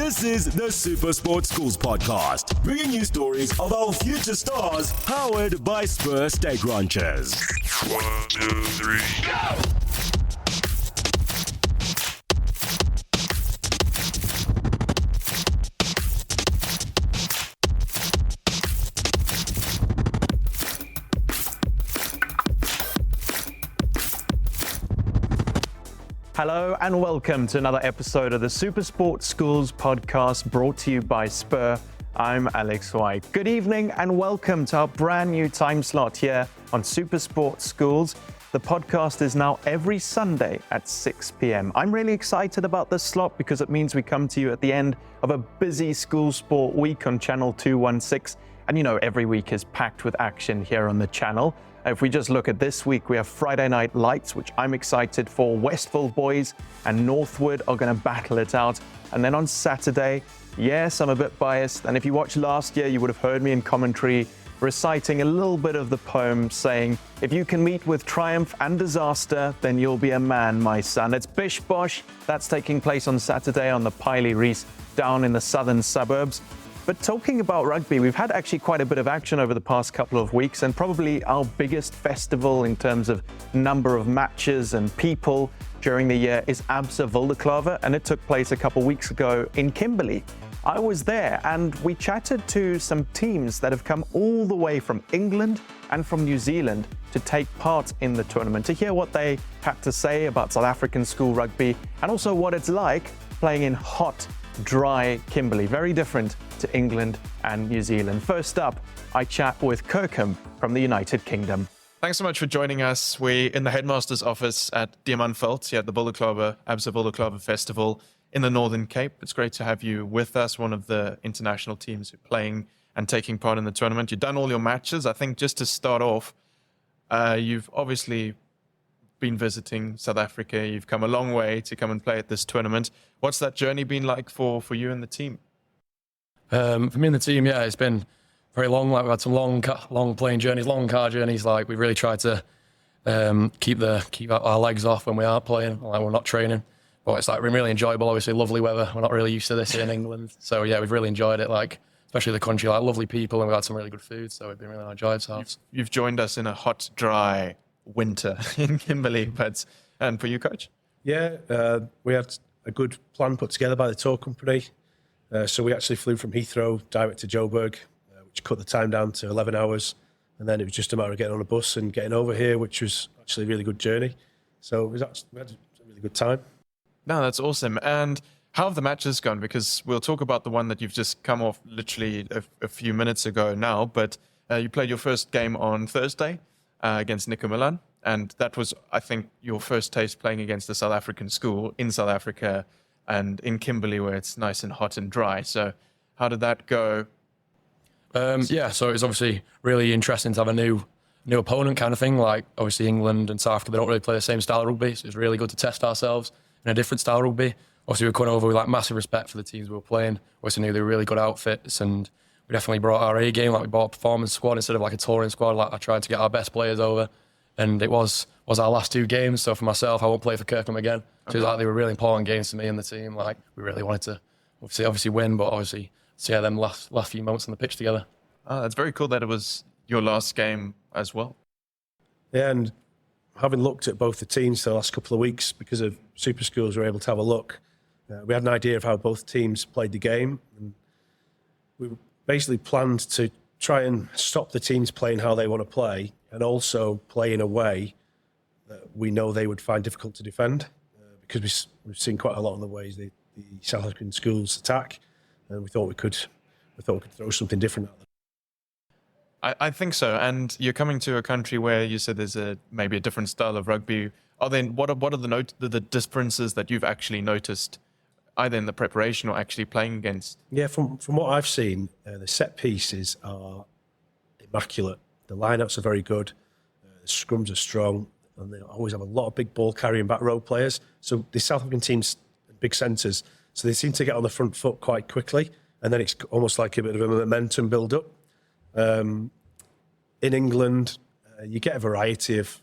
This is the Super Sport Schools podcast, bringing you stories of our future stars, powered by Spur Steak Ranchers. 1, 2, 3, go! Hello and welcome to another episode of the Super Sport Schools podcast brought to you by Spur. I'm Alex White. Good evening and welcome to our brand new time slot here on Super Sport Schools. The podcast is now every Sunday at 6 p.m. I'm really excited about this slot because it means we come to you at the end of a busy school sport week on Channel 216. And you know, every week is packed with action here on the channel. If we just look at this week, we have Friday Night Lights, which I'm excited for. Westville boys and Northwood are going to battle it out. And then on Saturday, yes, I'm a bit biased. And if you watched last year, you would have heard me in commentary reciting a little bit of the poem saying, if you can meet with triumph and disaster, then you'll be a man, my son. It's Bish Bosh. That's taking place on Saturday on the Piley Reese down in the southern suburbs. But talking about rugby, we've had actually quite a bit of action over the past couple of weeks, and probably our biggest festival in terms of number of matches and people during the year is Absa Wildeklawer, and it took place a couple of weeks ago in Kimberley. I was there and we chatted to some teams that have come all the way from England and from New Zealand to take part in the tournament, to hear what they had to say about South African school rugby and also what it's like playing in hot, dry Kimberley, very different to England and New Zealand. First up, I chat with Kirkham from the United Kingdom. Thanks so much for joining us. We're in the headmaster's office at Diamantveld here at the Absa Wildeklawer Festival in the Northern Cape. It's great to have you with us, one of the international teams who are playing and taking part in the tournament. You've done all your matches. I think just to start off, you've obviously been visiting South Africa. You've come a long way to come and play at this tournament. What's that journey been like for you and the team? For me and the team, yeah, it's been very long. Like, we've had some long plane journeys, long car journeys. Like, we've really tried to keep our legs off when we are playing. Like, we're not training, but it's like been really enjoyable. Obviously, lovely weather. We're not really used to this here in England, so yeah, we've really enjoyed it. Like, especially the country, like lovely people, and we've had some really good food. So we've been really enjoyed ourselves. You've joined us in a hot, dry winter in Kimberley, and for you, coach? Yeah, we had a good plan put together by the tour company. So we actually flew from Heathrow direct to Joburg, which cut the time down to 11 hours. And then it was just a matter of getting on a bus and getting over here, which was actually a really good journey. So we had a really good time. No, that's awesome. And how have the matches gone? Because we'll talk about the one that you've just come off literally a few minutes ago now, but you played your first game on Thursday against Nico Milan. And that was, I think, your first taste playing against a South African school in South Africa and in Kimberley, where it's nice and hot and dry. So how did that go? Yeah, so it's obviously really interesting to have a new opponent kind of thing. Like, obviously England and South Africa, they don't really play the same style of rugby, so it's really good to test ourselves in a different style of rugby. Obviously, we're coming over with like massive respect for the teams we were playing. Obviously, knew they were really good outfits, and we definitely brought our A game. Like, we brought a performance squad instead of like a touring squad. Like, I tried to get our best players over, and it was our last two games. So for myself, I won't play for Kirkham again. So like, they were really important games to me and the team. Like, we really wanted to obviously win, but obviously see them last few moments on the pitch together. Oh, that's very cool that it was your last game as well. Yeah, and having looked at both the teams the last couple of weeks, because of Super Schools, we were able to have a look. We had an idea of how both teams played the game, and we basically planned to try and stop the teams playing how they want to play, and also play in a way that we know they would find difficult to defend, because we've seen quite a lot of the ways the South African schools attack, and we thought we could throw something different at them. I think so. And you're coming to a country where you said there's maybe a different style of rugby. What are the differences that you've actually noticed, either in the preparation or actually playing against? Yeah, from what I've seen, the set pieces are immaculate. The lineouts are very good. The scrums are strong, and they always have a lot of big ball carrying back row players. So the South African teams, big centres, so they seem to get on the front foot quite quickly, and then it's almost like a bit of a momentum build up. In England, you get a variety of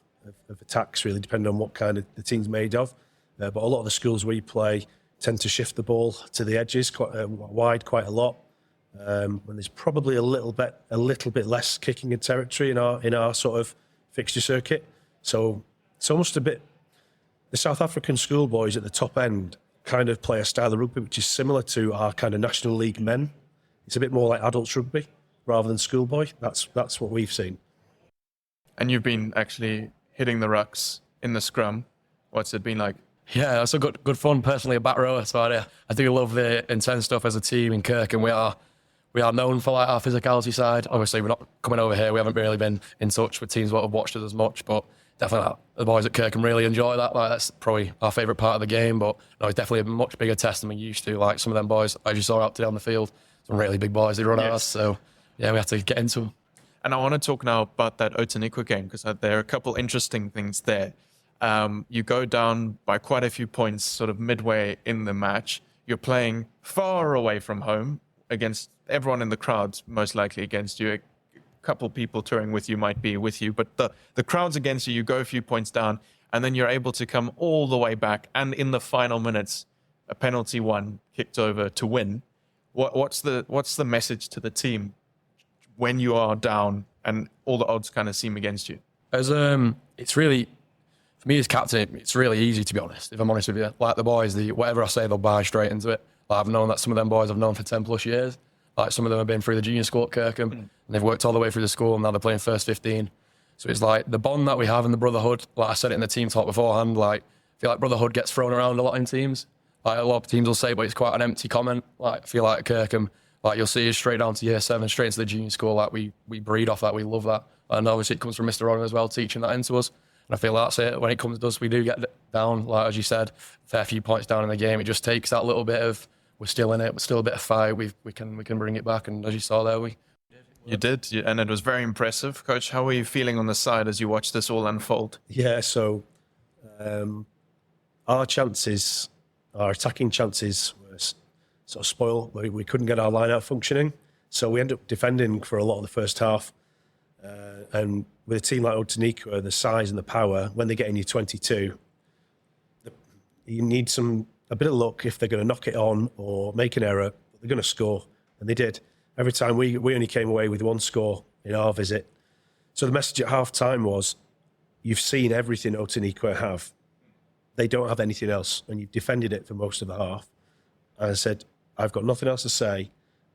attacks, really, depending on what kind of the team's made of. But a lot of the schools we play, tend to shift the ball to the edges quite wide quite a lot. When there's probably a little bit less kicking in territory in our sort of fixture circuit. So it's almost a bit. The South African schoolboys at the top end kind of play a style of rugby which is similar to our kind of National League men. It's a bit more like adults rugby rather than schoolboy. That's what we've seen. And you've been actually hitting the rucks in the scrum. What's it been like? Yeah, it's a good fun. Personally, a back rower, so I do love the intense stuff as a team in Kirkham. We are known for like our physicality side. Obviously, we're not coming over here. We haven't really been in touch with teams that have watched us as much, but definitely the boys at Kirkham really enjoy that. Like that's probably our favourite part of the game. But no, it's definitely a much bigger test than we used to. Like some of them boys, as you saw out today on the field, some really big boys. They run at us, so yeah, we have to get into them. And I want to talk now about that Otaniqua game because there are a couple interesting things there. You go down by quite a few points sort of midway in the match. You're playing far away from home against everyone in the crowd, most likely against you. A couple people touring with you might be with you, but the crowd's against you. You go a few points down, and then you're able to come all the way back. And in the final minutes, a penalty one kicked over to win. What's the message to the team when you are down and all the odds kind of seem against you? It's really, for me as captain, it's really easy, to be honest, if I'm honest with you. Like the boys, whatever I say, they'll buy straight into it. Like I've known that some of them boys I've known for 10 plus years. Like some of them have been through the junior school at Kirkham and they've worked all the way through the school and now they're playing first 15. So it's like the bond that we have in the brotherhood, like I said it in the team talk beforehand, like I feel like brotherhood gets thrown around a lot in teams. Like a lot of teams will say, but it's quite an empty comment. Like I feel like at Kirkham, like you'll see us straight down to year 7, straight into the junior school. Like we breed off that, we love that. And obviously it comes from Mr. Ronald as well, teaching that into us. And I feel that's it. When it comes to us, we do get down, like as you said, a fair few points down in the game. It just takes that little bit of, we're still in it, we're still a bit of fight. We can bring it back. And as you saw there, You did, and it was very impressive. Coach, how were you feeling on the side as you watched this all unfold? Yeah, so our attacking chances were sort of spoiled. We couldn't get our line out functioning. So we ended up defending for a lot of the first half. And with a team like Otaniqua, the size and the power, when they get in your 22, you need a bit of luck if they're going to knock it on or make an error. They're going to score, and they did. Every time we only came away with one score in our visit. So the message at half time was, you've seen everything Otaniqua have. They don't have anything else, and you've defended it for most of the half. And I said, I've got nothing else to say,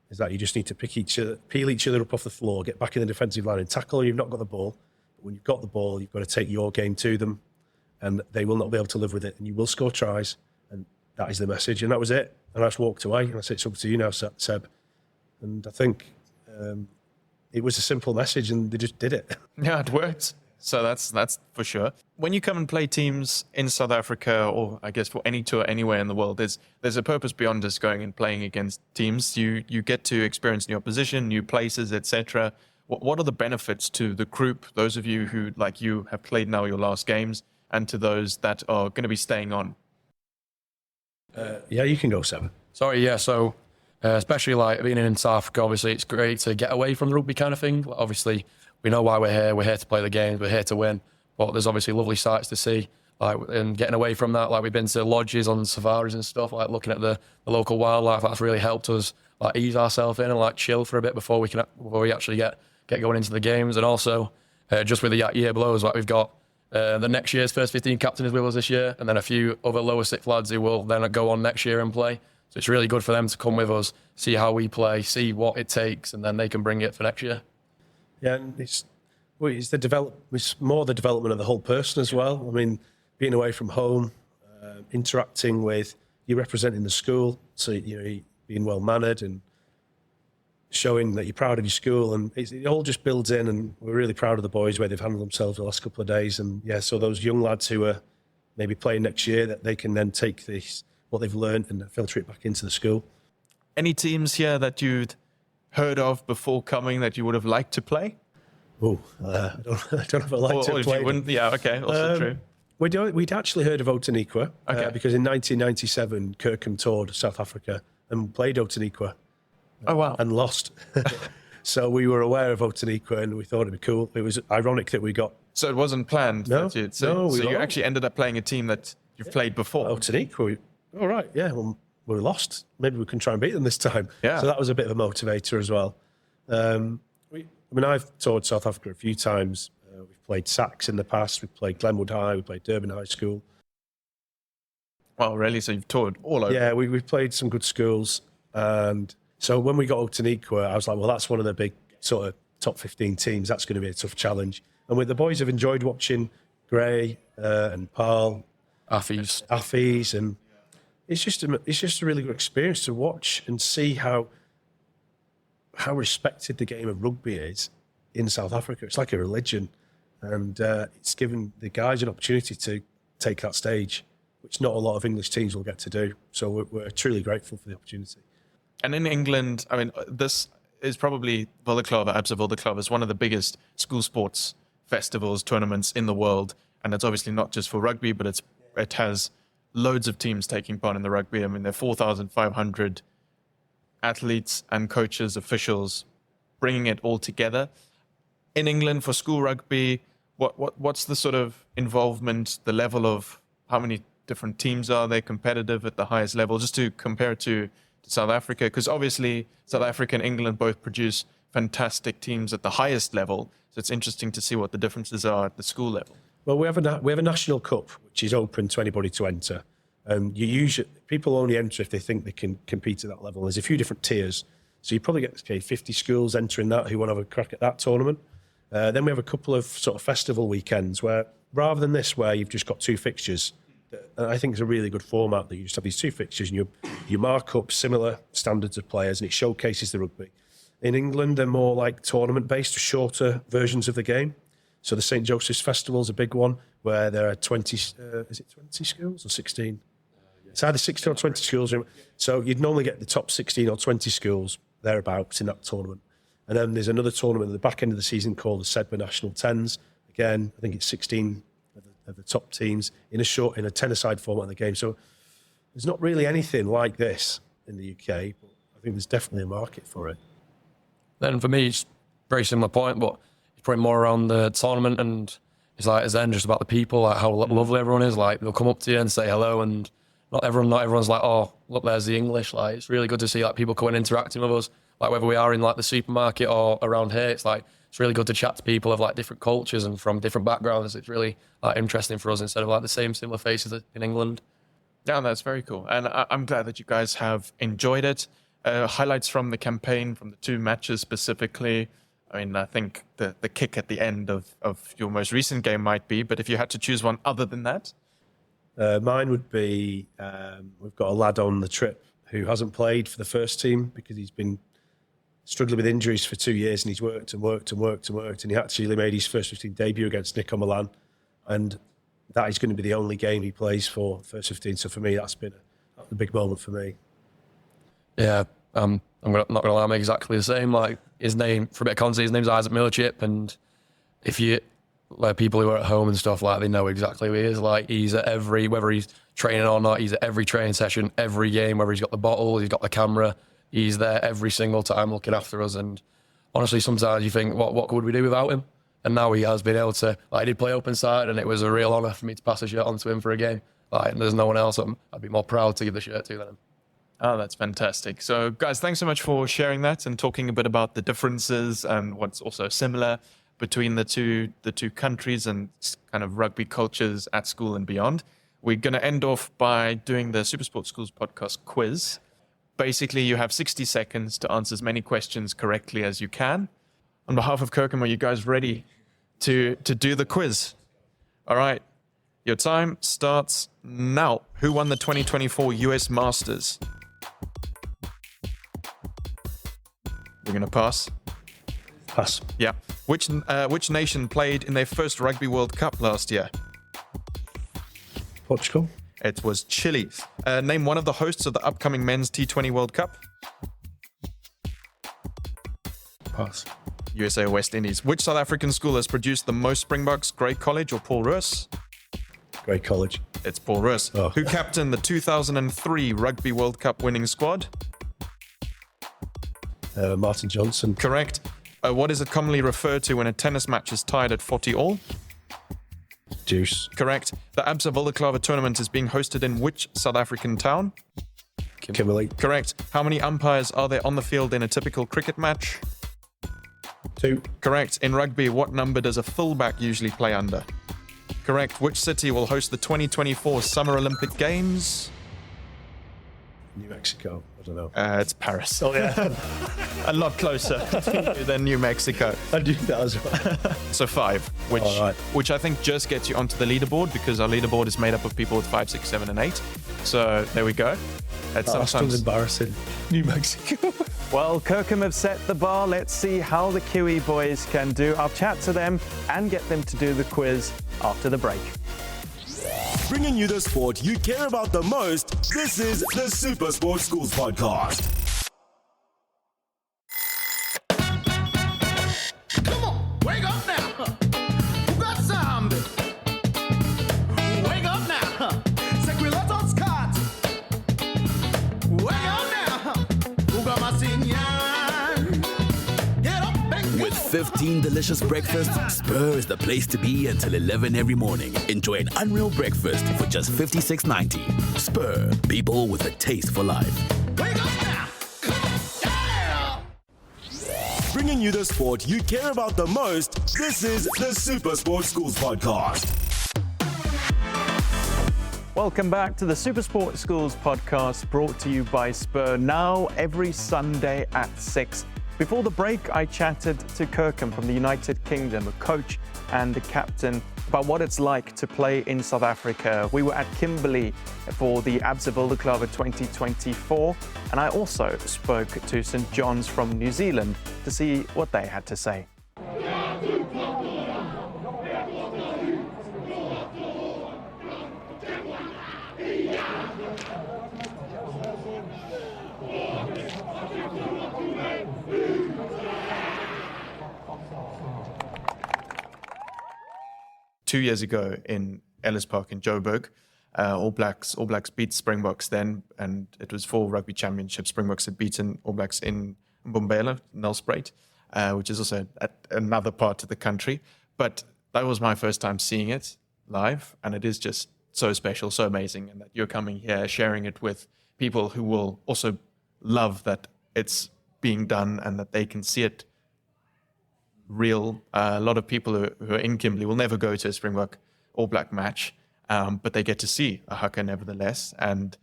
is that you just need to peel each other up off the floor, get back in the defensive line and tackle. You've not got the ball. But when you've got the ball, you've got to take your game to them, and they will not be able to live with it, and you will score tries. And that is the message. And that was it. And I just walked away, and I said, it's up to you now, Seb. And I think it was a simple message, and they just did it. Yeah, it worked. So that's for sure. When you come and play teams in South Africa, or I guess for any tour anywhere in the world, there's a purpose beyond just going and playing against teams. You get to experience new opposition, new places, etc. What are the benefits to the group, those of you who, like you, have played now your last games, and to those that are going to be staying on? Yeah, you can go, Seb. Sorry, yeah, so especially like being in South Africa, obviously it's great to get away from the rugby kind of thing. Obviously, we know why we're here to play the games, we're here to win, but there's obviously lovely sights to see, like, and getting away from that, like we've been to lodges on safaris and stuff, like looking at the local wildlife. That's really helped us like ease ourselves in and like chill for a bit before we actually get going into the games. And also just with the year below, like we've got the next year's first 15 captain is with us this year, and then a few other lower sixth lads who will then go on next year and play. So it's really good for them to come with us, see how we play, see what it takes, and then they can bring it for next year. Yeah, and it's more the development of the whole person as well. I mean, being away from home, interacting with, you representing the school, so being well mannered and showing that you're proud of your school, and it all just builds in. And we're really proud of the boys, where they've handled themselves the last couple of days. And yeah, so those young lads who are maybe playing next year, that they can then take what they've learned and filter it back into the school. Any teams here that you'd heard of before coming that you would have liked to play? Oh, I don't know if I like to play. Yeah, okay, also true. We'd actually heard of Otaniqua because in 1997 Kirkham toured South Africa and played Otaniqua. Oh wow! And lost. So we were aware of Otaniqua and we thought it'd be cool. It was ironic that we got. So it wasn't planned. No, so you actually ended up playing a team that you've played before. Otaniqua. all right, yeah, well, we lost. Maybe we can try and beat them this time. Yeah. So that was a bit of a motivator as well. I've toured South Africa a few times. We've played Sachs in the past. We've played Glenwood High. We played Durban High School. Well, really? So you've toured all over? Yeah, we've played some good schools. And so when we got up to Nikwa, I was like, well, that's one of the big sort of top 15 teams. That's going to be a tough challenge. And with the boys, have enjoyed watching Gray and Paul, Affis, and it's just a really good experience to watch and see how respected the game of rugby is in South Africa. It's like a religion, and it's given the guys an opportunity to take that stage, which not a lot of English teams will get to do. So we're truly grateful for the opportunity. And in England, I mean, this is probably Absa Wildeklawer is one of the biggest school sports festivals, tournaments in the world. And it's obviously not just for rugby, but it has loads of teams taking part in the rugby. I mean, there are 4,500 athletes and coaches, officials, bringing it all together. In England, for school rugby, what's the sort of involvement, the level of how many different teams are there competitive at the highest level, just to compare it to South Africa? Because obviously South Africa and England both produce fantastic teams at the highest level. So it's interesting to see what the differences are at the school level. Well, we have a national cup which is open to anybody to enter, and people only enter if they think they can compete at that level. There's a few different tiers, so you probably get 50 schools entering that who want to have a crack at that tournament. Then we have a couple of sort of festival weekends where, rather than this, where you've just got two fixtures, I think it's a really good format that you just have these two fixtures and you mark up similar standards of players and it showcases the rugby. In England, they're more like tournament-based, shorter versions of the game. So the St. Joseph's Festival is a big one where there are 20, is it 20 schools or 16? It's either 16 or 20 schools. So you'd normally get the top 16 or 20 schools thereabouts in that tournament. And then there's another tournament at the back end of the season called the Sedbergh National Tens. Again, I think it's 16 of the top teams in a 10-a-side format of the game. So there's not really anything like this in the UK, but I think there's definitely a market for it. Then for me, it's a very similar point, but it's probably more around the tournament, and it's then just about the people, like how lovely everyone is. Like they'll come up to you and say hello, and not everyone's like, oh, look, there's the English. Like it's really good to see like people coming and interacting with us. Like whether we are in like the supermarket or around here, it's really good to chat to people of like different cultures and from different backgrounds. It's really like interesting for us instead of like the same similar faces in England. Yeah, that's very cool. And I'm glad that you guys have enjoyed it. Highlights from the campaign, from the two matches specifically. I mean, I think the kick at the end of your most recent game might be, but if you had to choose one other than that? Mine would be, we've got a lad on the trip who hasn't played for the first team because he's been struggling with injuries for 2 years, and he's worked, and he actually made his first 15 debut against Nico Milan, and that is going to be the only game he plays for first 15. So for me, that's been a big moment for me. Yeah, I'm not going to lie, I'm exactly the same. Like his name, for a bit of context, his name's Isaac Millerchip, and if you like people who are at home and stuff, like they know exactly who he is. Like he's at whether he's training or not, he's at every training session, every game, whether he's got the bottle, he's got the camera. He's there every single time looking after us. And honestly, sometimes you think, what could we do without him? And now he has been able to, like, I did play open side, and it was a real honour for me to pass a shirt on to him for a game. Like, there's no one else I'd be more proud to give the shirt to than him. Oh, that's fantastic. So, guys, thanks so much for sharing that and talking a bit about the differences and what's also similar between the two countries and kind of rugby cultures at school and beyond. We're going to end off by doing the Supersport Schools podcast quiz. Basically, you have 60 seconds to answer as many questions correctly as you can. On behalf of Kirkham, are you guys ready to do the quiz? All right. Your time starts now. Who won the 2024 US Masters? We're going to pass. Pass. Yeah. Which nation played in their first Rugby World Cup last year? Portugal. It was Chile. Name one of the hosts of the upcoming Men's T20 World Cup. Pass. USA or West Indies. Which South African school has produced the most Springboks, Grey College or Paul Roos? Grey College. It's Paul Roos. Oh. Who captained the 2003 Rugby World Cup winning squad? Martin Johnson. Correct. What is it commonly referred to when a tennis match is tied at 40 all? Juice. Correct. The Absa Wildeklawer Tournament is being hosted in which South African town? Kimberley. Correct. How many umpires are there on the field in a typical cricket match? 2. Correct. In rugby, what number does a fullback usually play under? Correct. Which city will host the 2024 Summer Olympic Games? New Mexico. I don't know. It's Paris. Oh, yeah. A lot closer than New Mexico. I do that as well. So 5, which I think just gets you onto the leaderboard, because our leaderboard is made up of people with 5, 6, 7, and 8. So there we go. That's still embarrassing. New Mexico. Well, Kirkham have set the bar. Let's see how the Kiwi boys can do. I'll chat to them and get them to do the quiz after the break. Bringing you the sport you care about the most, this is the Super Sports Schools Podcast. Come on, wake up now. Who got zombie? Wake up now. Sequilatos cat. Wake up now. Who got my senior? Get up and With 15 delicious breakfasts, Spur is the place to be until 11 every morning. Enjoy an unreal breakfast for just $56.90. Spur, people with a taste for life. wake up now. Come on, yeah. Bringing you the sport you care about the most, this is the Super Sports Schools Podcast. Welcome back to the Super Sport Schools Podcast, brought to you by Spur, now every Sunday at 6. Before the break, I chatted to Kirkham from the United Kingdom, a coach and a captain, about what it's like to play in South Africa. We were at Kimberley for the Absa Wildeklawer 2024, and I also spoke to St John's from New Zealand to see what they had to say. 2 years ago in Ellis Park in Joburg, All Blacks beat Springboks then, and it was for Rugby Championship. Springboks had beaten All Blacks in Mbombela, Nelspruit, which is also at another part of the country. But that was my first time seeing it live, and it is just so special, so amazing, and that you're coming here, sharing it with people who will also love that it's being done and that they can see it real. A lot of people who are in Kimberley will never go to a Springbok All Black match, but they get to see a haka nevertheless. And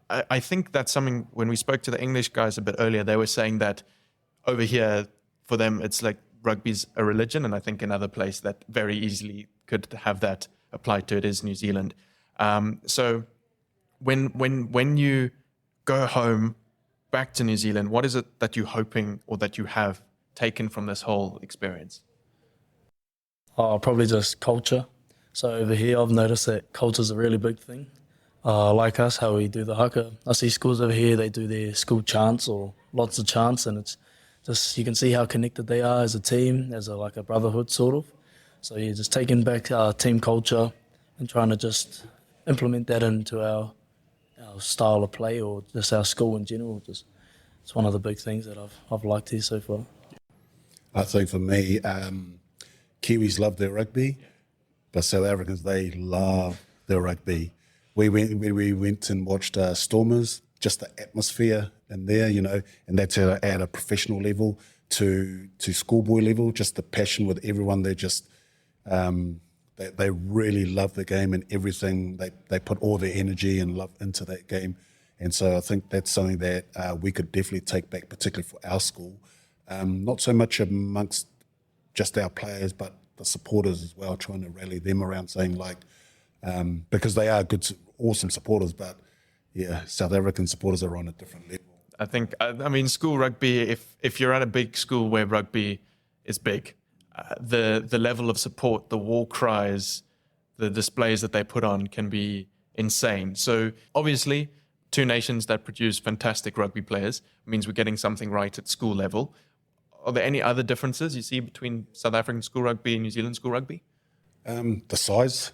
I think that's something, when we spoke to the English guys a bit earlier, they were saying that over here, for them, it's like rugby's a religion, and I think another place that very easily could have that applied to it is New Zealand. So when you go home back to New Zealand, what is it that you're hoping or that you have taken from this whole experience? Probably just culture. So over here, I've noticed that culture is a really big thing. Like us, how we do the haka. I see schools over here, they do their school chants or lots of chants, and it's just, you can see how connected they are as a team, as like a brotherhood sort of. So yeah, just taking back our team culture and trying to just implement that into our style of play, or just our school in general. Just, it's one of the big things that I've liked here so far. I think for me, Kiwis love their rugby, but South Africans, they love their rugby. We went and watched Stormers, just the atmosphere in there, you know, and that's at a professional level to schoolboy level, just the passion with everyone. They're just, they really love the game and everything. They put all their energy and love into that game. And so I think that's something that we could definitely take back, particularly for our school. Not so much amongst just our players, but the supporters as well, trying to rally them around, saying like, because they are good, awesome supporters, but yeah, South African supporters are on a different level. I think, I mean, school rugby, if you're at a big school where rugby is big, the level of support, the war cries, the displays that they put on can be insane. So obviously, two nations that produce fantastic rugby players means we're getting something right at school level. Are there any other differences you see between South African school rugby and New Zealand school rugby? The size.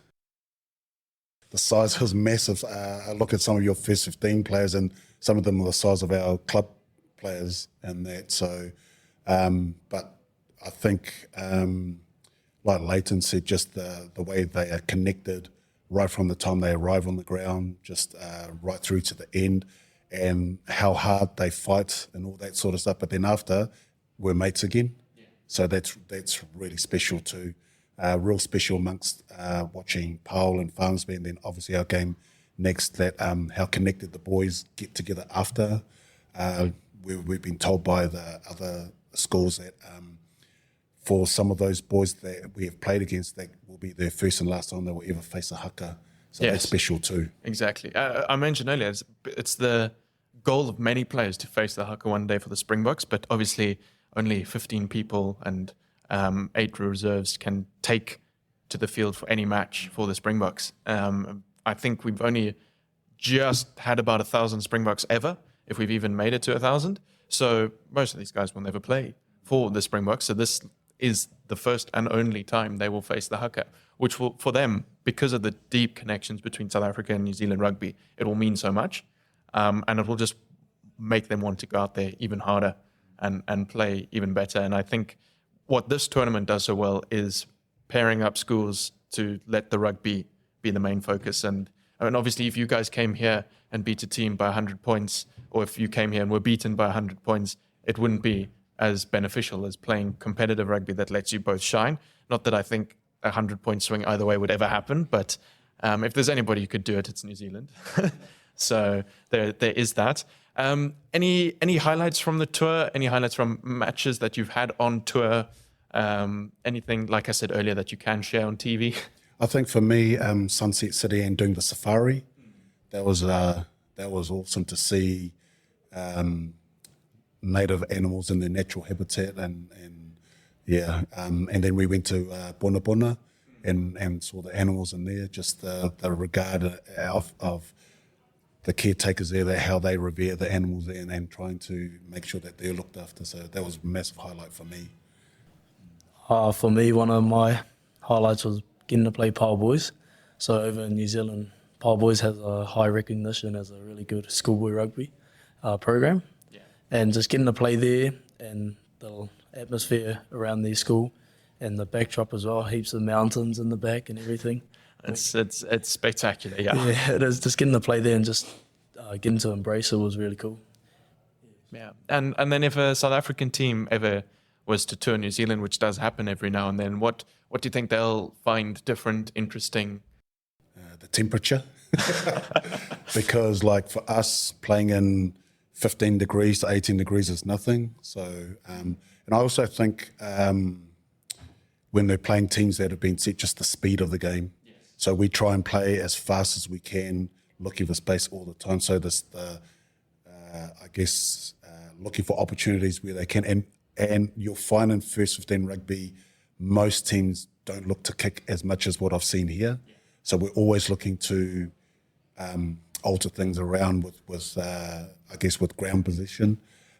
The size is massive. I look at some of your first 15 players, and some of them are the size of our club players and that. So, but I think, like Leighton said, just the way they are connected right from the time they arrive on the ground, just right through to the end, and how hard they fight and all that sort of stuff. But then after, we're mates again. Yeah. So that's really special too. Real special amongst watching Paul and Farmsby, and then obviously our game next, that how connected the boys get together after. We've been told by the other schools that for some of those boys that we have played against, that will be their first and last time they will ever face a haka. So Yes. that's special too. Exactly. I mentioned earlier, it's the goal of many players to face the haka one day for the Springboks, but obviously only 15 people and 8 reserves can take to the field for any match for the Springboks. I think we've only just had about 1,000 Springboks ever, if we've even made it to 1,000. So most of these guys will never play for the Springboks. So this is the first and only time they will face the haka, which will, for them, because of the deep connections between South Africa and New Zealand rugby, it will mean so much. And it will just make them want to go out there even harder and play even better. And I think what this tournament does so well is pairing up schools to let the rugby be the main focus. And obviously, if you guys came here and beat a team by 100 points, or if you came here and were beaten by 100 points, it wouldn't be as beneficial as playing competitive rugby that lets you both shine. Not that I think a 100-point swing either way would ever happen, but if there's anybody who could do it, it's New Zealand. So there is that. Any highlights from the tour? Any highlights from matches that you've had on tour? Anything, like I said earlier, that you can share on TV? I think for me, Sunset City and doing the safari, that was awesome to see native animals in their natural habitat, and then we went to Bona Bona and saw the animals in there, just the regard of the caretakers there, how they revere the animals there, and trying to make sure that they're looked after. So that was a massive highlight for me. For me, one of my highlights was getting to play Power Boys. So over in New Zealand, Power Boys has a high recognition as a really good schoolboy rugby program. Yeah. And just getting to play there and the atmosphere around their school and the backdrop as well, heaps of mountains in the back and everything. It's spectacular, yeah. Yeah, it is. Just getting to play there and just getting to embrace it was really cool. Yeah, and then if a South African team ever was to tour New Zealand, which does happen every now and then, what do you think they'll find different, interesting? The temperature. Because like for us, playing in 15 degrees to 18 degrees is nothing. So, and I also think when they're playing teams that have been set, just the speed of the game. Yes. So we try and play as fast as we can, looking for space all the time. So looking for opportunities where they can. And you'll find in first 15 rugby, most teams don't look to kick as much as what I've seen here. Yeah. So we're always looking to alter things around with ground position.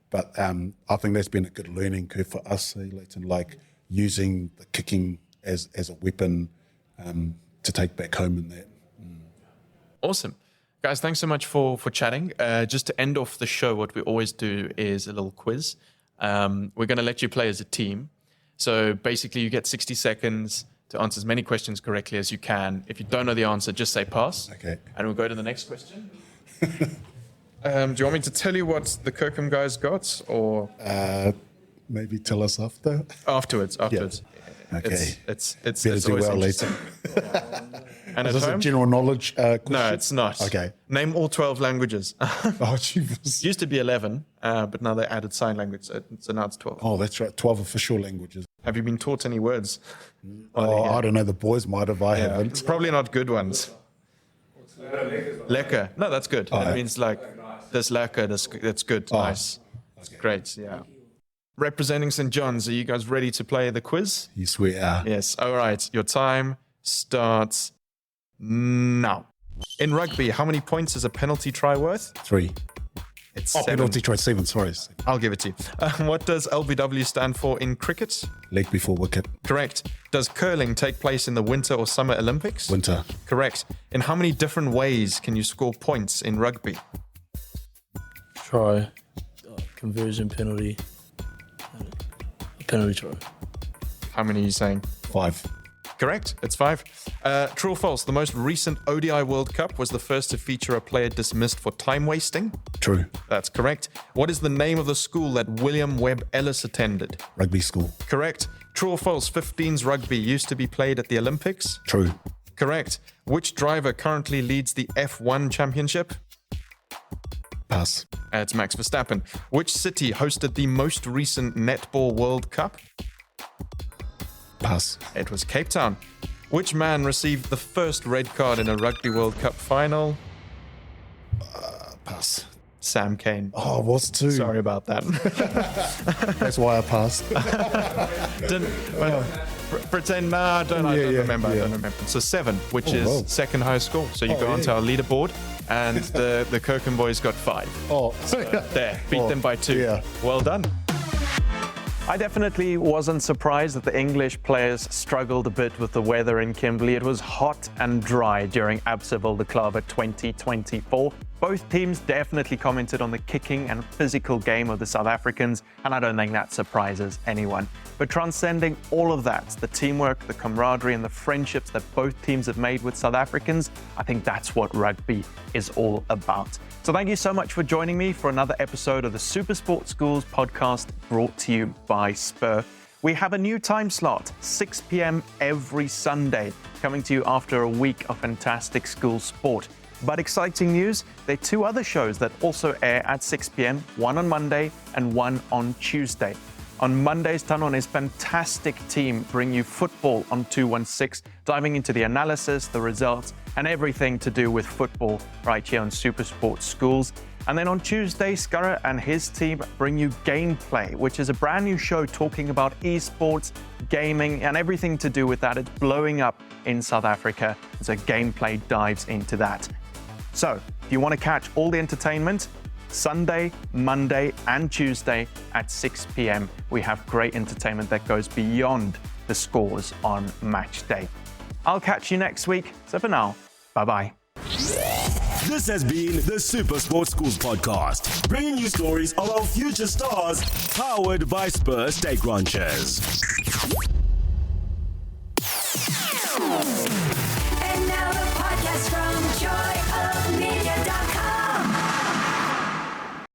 But I think that's been a good learning curve for us, Leighton, like using the kicking as a weapon to take back home in that. Awesome. Guys, thanks so much for chatting. Just to end off the show, what we always do is a little quiz. We're going to let you play as a team. So basically you get 60 seconds to answer as many questions correctly as you can. If you don't know the answer, just say pass. Okay. And we'll go to the next question. Do you want me to tell you what the Kirkham guys got, or maybe tell us after? Afterwards. Yeah. Okay. It's better do well later. And is this a general knowledge question? No, it's not. Okay. Name all 12 languages. Oh, Jesus. Used to be 11, but now they added sign language, so now it's 12. Oh, that's right. 12 official languages. Have you been taught any words? I don't know. The boys might have. I haven't. Probably not good ones. Lekker. No, that's good. That means like, there's lekker, that's good. Nice. Okay. Great, yeah. Representing St. John's, are you guys ready to play the quiz? Yes, we are. Yes. All right. Your time starts now. In rugby, how many points is a penalty try worth? 3. It's 7. Penalty try 7, sorry. I'll give it to you. What does LBW stand for in cricket? Leg before wicket. Correct. Does curling take place in the Winter or Summer Olympics? Winter. Correct. In how many different ways can you score points in rugby? Try, conversion, penalty try. How many are you saying? 5. Correct. It's 5. True or false? The most recent ODI World Cup was the first to feature a player dismissed for time wasting. True. That's correct. What is the name of the school that William Webb Ellis attended? Rugby school. Correct. True or false? 15s rugby used to be played at the Olympics. True. Correct. Which driver currently leads the F1 championship? Pass. It's Max Verstappen. Which city hosted the most recent Netball World Cup? Pass. It was Cape Town. Which man received the first red card in a Rugby World Cup final? Pass. Sam Cane. Oh, was too. Sorry about that. That's why I passed. Pretend, I don't remember. So 7, which is second highest score. So you go onto our leaderboard, and the Kirkham boys got 5. Oh, so there, beat them by 2. Yeah. Well done. I definitely wasn't surprised that the English players struggled a bit with the weather in Kimberley. It was hot and dry during Absa Wildeklawer 2024. Both teams definitely commented on the kicking and physical game of the South Africans, and I don't think that surprises anyone. But transcending all of that, the teamwork, the camaraderie, and the friendships that both teams have made with South Africans, I think that's what rugby is all about. So thank you so much for joining me for another episode of the Super Sport Schools podcast, brought to you by Spur. We have a new time slot, 6 p.m. every Sunday, coming to you after a week of fantastic school sport. But exciting news, there are 2 other shows that also air at 6 p.m., one on Monday and one on Tuesday. On Mondays, Tano and his fantastic team bring you football on 216, diving into the analysis, the results, and everything to do with football right here on Super Sport Schools. And then on Tuesday, Scurra and his team bring you Gameplay, which is a brand new show talking about esports, gaming, and everything to do with that. It's blowing up in South Africa, so Gameplay dives into that. So, if you want to catch all the entertainment, Sunday, Monday, and Tuesday at 6 p.m. we have great entertainment that goes beyond the scores on match day. I'll catch you next week. So for now, bye-bye. This has been the Super Sport Schools podcast, bringing you stories of our future stars, powered by Spur Steak Ranchers. And now the podcast from Joy